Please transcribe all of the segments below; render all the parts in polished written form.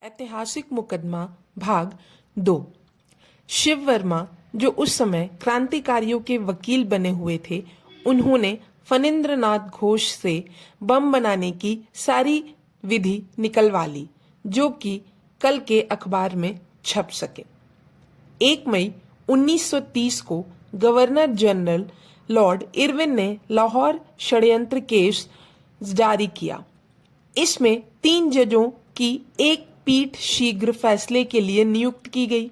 ऐतिहासिक मुकदमा भाग 2। शिव वर्मा जो उस समय क्रांतिकारियों के वकील बने हुए थे, उन्होंने फणींद्रनाथ घोष से बम बनाने की सारी विधि निकलवा ली, जो कि कल के अखबार में छप सके। 1 मई 1930 को गवर्नर जनरल लॉर्ड इरविन ने लाहौर षड्यंत्र केस जारी किया। इसमें 3 जजों की एक पीठ शीघ्र फैसले के लिए नियुक्त की गई।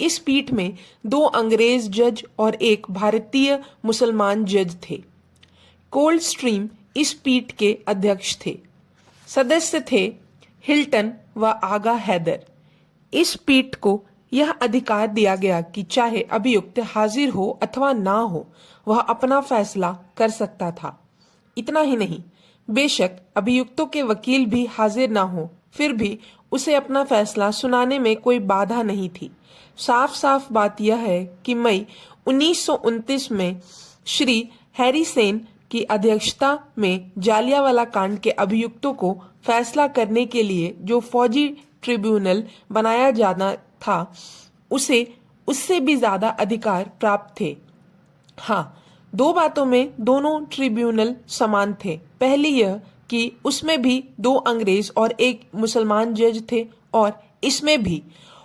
इस पीठ में 2 अंग्रेज जज और एक भारतीय मुसलमान जज थे। कोल्ड स्ट्रीम इस पीठ के अध्यक्ष थे। सदस्य थे हिल्टन व आगा हैदर। इस पीठ को यह अधिकार दिया गया कि चाहे अभियुक्त हाजिर हो अथवा ना हो, वह अपना फैसला कर सकता था। इतना ही नहीं, बेशक अभियुक्तों के वकील भी हाजिर ना हो, फिर भी उसे अपना फैसला सुनाने में कोई बाधा नहीं थी। साफ साफ बात यह है कि मई 1929 में श्री हैरी सेन की अध्यक्षता में जालियांवाला कांड के अभियुक्तों को फैसला करने के लिए जो फौजी ट्रिब्यूनल बनाया जाना था, उसे उससे भी ज्यादा अधिकार प्राप्त थे। हाँ, 2 बातों में दोनों ट्रिब्यूनल समान थे। पहली यह कि उसमें भी 2 अंग्रेज और एक मुसलमान जज थे, और इसमें भी,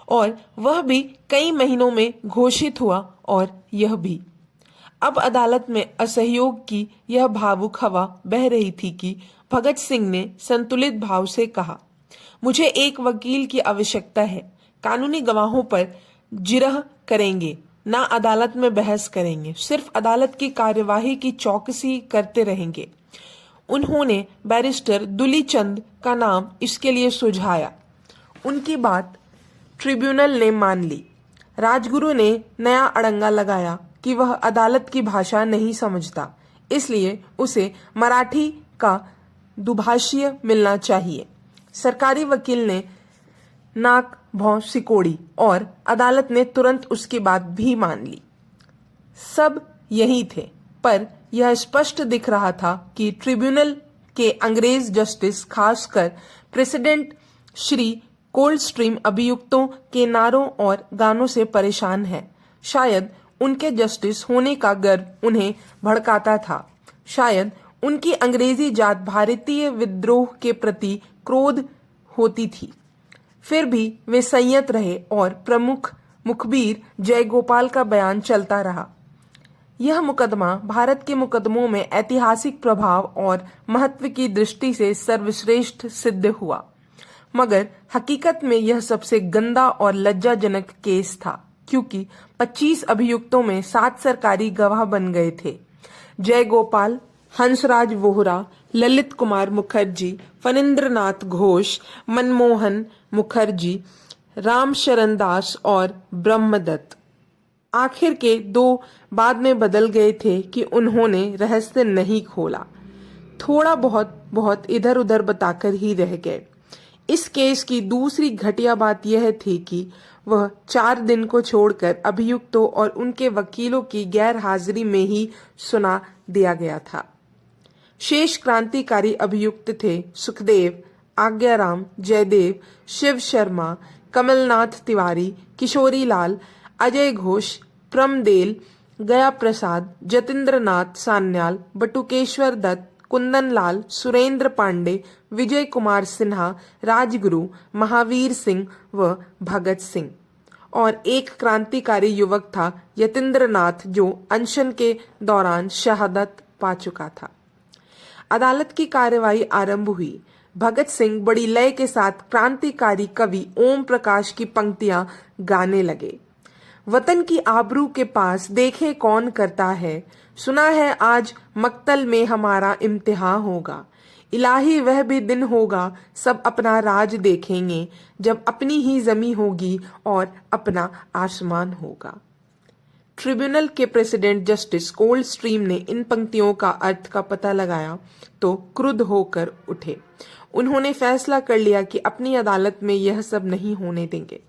और वह भी कई महीनों में घोषित हुआ। और यह भी अब अदालत में असहयोग की यह भावुक हवा बह रही थी कि भगत सिंह ने संतुलित भाव से कहा, मुझे एक वकील की आवश्यकता है। कानूनी गवाहों पर जिरह करेंगे, ना अदालत में बहस करेंगे, सिर्फ अदालत की कार्यवाही की चौकसी करते रहेंगे। उन्होंने बैरिस्टर दुलीचंद का नाम इसके लिए सुझाया। उनकी बात ट्रिब्यूनल ने मान ली। राजगुरु ने नया अड़ंगा लगाया कि वह अदालत की भाषा नहीं समझता, इसलिए उसे मराठी का दुभाषीय मिलना चाहिए। सरकारी वकील ने नाक भौं सिकोड़ी और अदालत ने तुरंत उसकी बात भी मान ली। सब यही थे, पर यह स्पष्ट दिख रहा था कि ट्रिब्यूनल के अंग्रेज जस्टिस, खासकर प्रेसिडेंट श्री कोल्ड स्ट्रीम, अभियुक्तों के नारों और गानों से परेशान है। शायद उनके जस्टिस होने का गर्व उन्हें भड़काता था। शायद उनकी अंग्रेजी जात भारतीय विद्रोह के प्रति क्रोध होती थी। फिर भी वे संयत रहे और प्रमुख मुखबिर जयगोपाल का बयान चलता रहा। यह मुकदमा भारत के मुकदमों में ऐतिहासिक प्रभाव और महत्व की दृष्टि से सर्वश्रेष्ठ सिद्ध हुआ, मगर हकीकत में यह सबसे गंदा और लज्जाजनक केस था, क्योंकि 25 अभियुक्तों में 7 सरकारी गवाह बन गए थे। जयगोपाल, हंसराज वोहरा, ललित कुमार मुखर्जी, फणींद्रनाथ घोष, मनमोहन मुखर्जी, रामशरण दास और ब्रह्मदत्त। आखिर के 2 बाद में बदल गए थे कि उन्होंने रहस्य नहीं खोला, थोड़ा बहुत इधर उधर बताकर ही रह गए। इस केस की दूसरी घटिया बात यह थी कि वह 4 दिन को छोड़कर अभियुक्तों और उनके वकीलों की गैर हाजिरी में ही सुना दिया गया था। शेष क्रांतिकारी अभियुक्त थे सुखदेव, आज्ञाराम, जयदेव, शिव शर्मा, कमलनाथ तिवारी, किशोरी लाल, अजय घोष, प्रमदेल, गया प्रसाद, जतेंद्र नाथ सान्याल, बटुकेश्वर दत्त, कुंदन लाल, सुरेंद्र पांडे, विजय कुमार सिन्हा, राजगुरु, महावीर सिंह व भगत सिंह। और एक क्रांतिकारी युवक था यतेंद्र नाथ, जो अनशन के दौरान शहादत पा चुका था। अदालत की कार्यवाही आरंभ हुई। भगत सिंह बड़ी लय के साथ क्रांतिकारी कवि ओम प्रकाश की पंक्तियां गाने लगे। वतन की आबरू के पास देखे कौन करता है, सुना है आज मक्तल में हमारा इम्तिहान होगा। इलाही वह भी दिन होगा, सब अपना राज देखेंगे, जब अपनी ही जमी होगी और अपना आसमान होगा। ट्रिब्यूनल के प्रेसिडेंट जस्टिस कोल्ड स्ट्रीम ने इन पंक्तियों का अर्थ का पता लगाया तो क्रुद्ध होकर उठे। उन्होंने फैसला कर लिया कि अपनी अदालत में यह सब नहीं होने देंगे।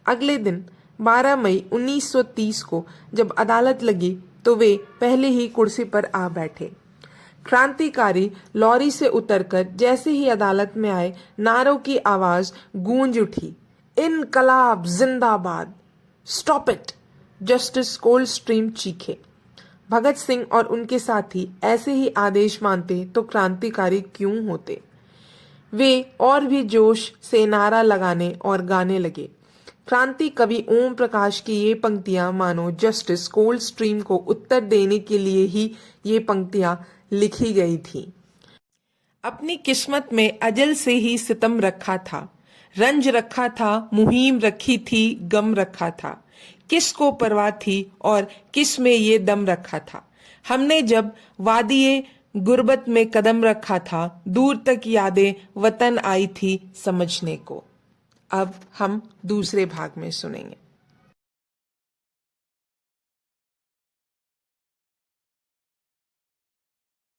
अगले दिन 12 मई 1930 को जब अदालत लगी तो वे पहले ही कुर्सी पर आ बैठे। क्रांतिकारी लॉरी से उतरकर जैसे ही अदालत में आए, नारों की आवाज गूंज उठी। इनकलाब जिंदाबाद, स्टॉप इट, जस्टिस कोल्डस्ट्रीम चीखे। भगत सिंह और उनके साथी ऐसे ही आदेश मानते तो क्रांतिकारी क्यों होते। वे और भी जोश से नारा लगाने और गाने लगे। क्रांति कवि ओम प्रकाश की ये पंक्तियां मानो जस्टिस कोल्डस्ट्रीम को उत्तर देने के लिए ही ये पंक्तियां लिखी गई थी। अपनी किस्मत में अजल से ही सितम रखा था, रंज रखा था, मुहिम रखी थी, गम रखा था। किसको परवाह थी और किस में ये दम रखा था। हमने जब वादिये गुर्बत में कदम रखा था, दूर तक यादें वतन आई थी समझने को। अब हम दूसरे भाग में सुनेंगे।